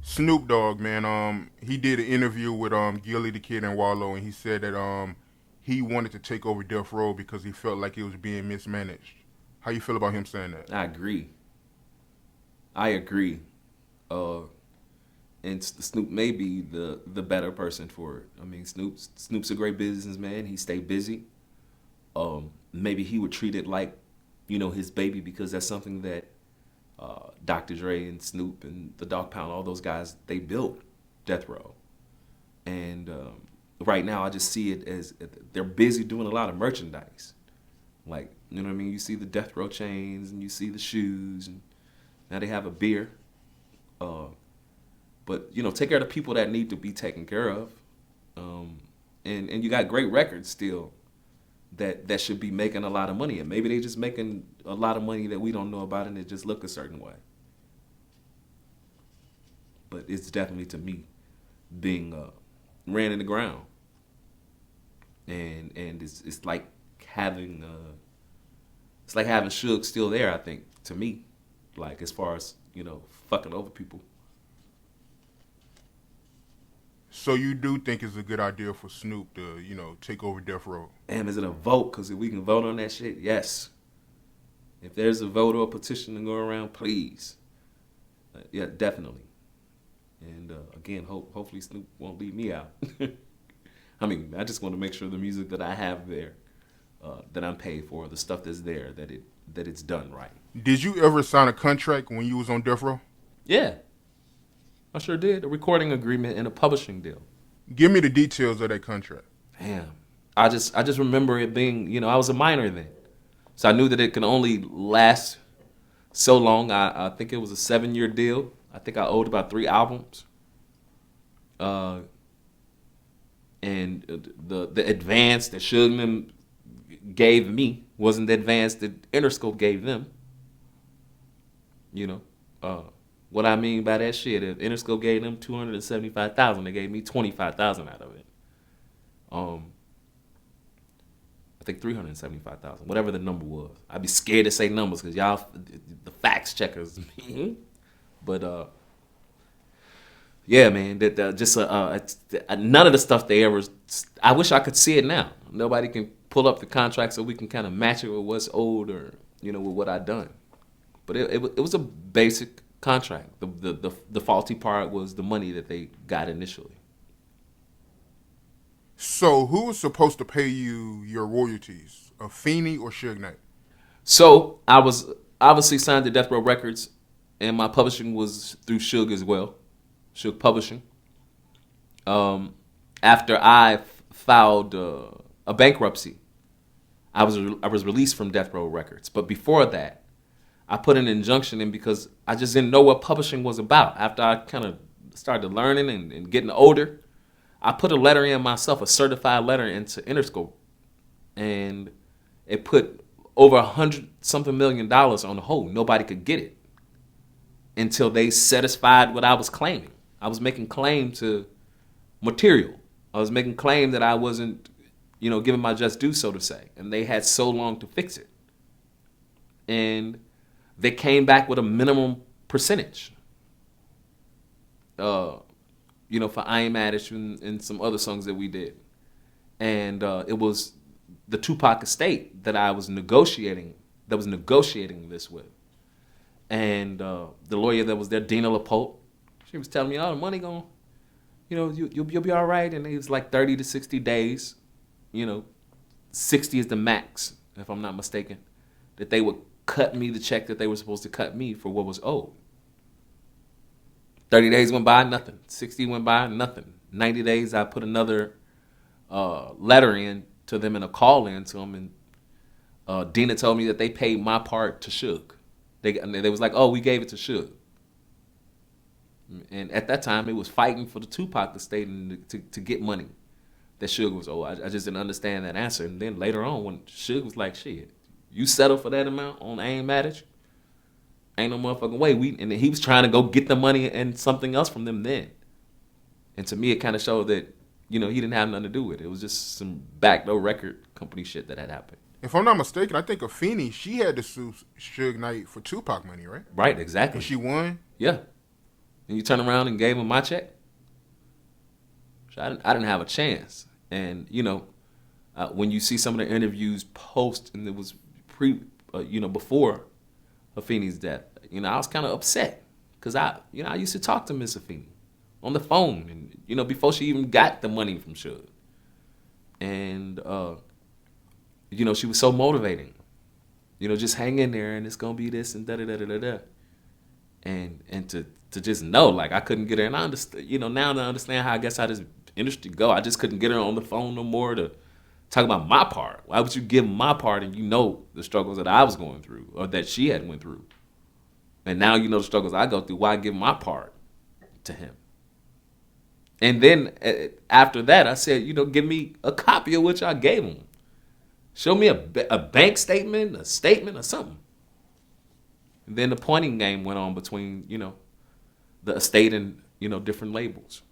Snoop Dogg, man, he did an interview with Gilly the Kid and Wallow, and he said that he wanted to take over Death Row because he felt like it was being mismanaged. How you feel about him saying that? I agree. I agree. Uh, and Snoop may be the better person for it. I mean, Snoop's a great businessman. He stayed busy. Maybe he would treat it like, his baby because that's something that Dr. Dre and Snoop and the Dog Pound, all those guys, they built Death Row. And right now, I just see it as they're busy doing a lot of merchandise. Like, you know what I mean? You see the Death Row chains and you see the shoes, and now they have a beer. But take care of the people that need to be taken care of. And you got great records still that should be making a lot of money, and maybe they just making a lot of money that we don't know about, and it just look a certain way. But it's definitely, to me, being ran in the ground, and it's like having Suge still there. I think, to me, like, as far as fucking over people. So you do think it's a good idea for Snoop to, take over Death Row? Damn, is it a vote? Because if we can vote on that shit, yes. If there's a vote or a petition to go around, please. Yeah, definitely. And again, hopefully Snoop won't leave me out. I mean, I just want to make sure the music that I have there, that I'm paid for, the stuff that's there, that it's done right. Did you ever sign a contract when you was on Death Row? Yeah, I sure did. A recording agreement and a publishing deal. Give me the details of that contract. Damn. I just remember it being, I was a minor then. So I knew that it could only last so long. I think it was a 7-year deal. I think I owed about 3 albums. And the advance that Suge and them gave me wasn't the advance that Interscope gave them. What I mean by that shit, if Interscope gave them $275,000, they gave me $25,000 out of it. I think $375,000, whatever the number was. I'd be scared to say numbers because y'all, the facts checkers. But yeah, man, none of the stuff they ever. I wish I could see it now. Nobody can pull up the contract so we can kind of match it with what's old or with what I done. But it was a basic contract. The faulty part was the money that they got initially. So who was supposed to pay you your royalties? Afeni or Suge Knight? So I was obviously signed to Death Row Records, and my publishing was through Suge as well, Suge Publishing. After I filed a bankruptcy, I was released from Death Row Records. But before that, I put an injunction in because I just didn't know what publishing was about. After I kind of started learning and getting older, I put a letter in myself, a certified letter into Interscope, and it put over $100-something million on hold. Nobody could get it until they satisfied what I was claiming. I was making claim to material. I was making claim that I wasn't, giving my just due, so to say, and they had so long to fix it. And they came back with a minimum percentage. For I Ain't Mad at You and some other songs that we did. And it was the Tupac estate that I was negotiating this with. And the lawyer that was there, Dina LaPote, she was telling me, oh, the money going, you'll be all right. And it was like 30 to 60 days. 60 is the max, if I'm not mistaken, that they would cut me the check that they were supposed to cut me for what was owed. 30 days went by, nothing. 60 went by, nothing. 90 days, I put another letter in to them and a call in to them, and Dina told me that they paid my part to Suge. They was like, oh, we gave it to Suge. And at that time, it was fighting for the Tupac estate and to get money that Suge was owed. I just didn't understand that answer. And then later on, when Suge was like, shit, you settle for that amount on I Ain't Mad at You? Ain't no motherfucking way. And he was trying to go get the money and something else from them then. And to me, it kind of showed that, he didn't have nothing to do with it. It was just some backdoor record company shit that had happened. If I'm not mistaken, I think Afeni, she had to sue Suge Knight for Tupac money, right? Right, exactly. And she won? Yeah. and you turn around and gave him my check? I didn't have a chance. And when you see some of the interviews post, and it was before Afeni's death, I was kind of upset because I used to talk to Miss Afeni on the phone, and before she even got the money from Suge, and she was so motivating, just hang in there, and it's gonna be this and da da da da da, and to just know, like, I couldn't get her, and I understand, now to understand how this industry go, I just couldn't get her on the phone no more to talk about my part. Why would you give my part, and the struggles that I was going through or that she had went through, and now the struggles I go through? Why give my part to him? And then after that, I said, give me a copy of what y'all gave him. Show me a bank statement, a statement, or something. And then the pointing game went on between, the estate and, different labels.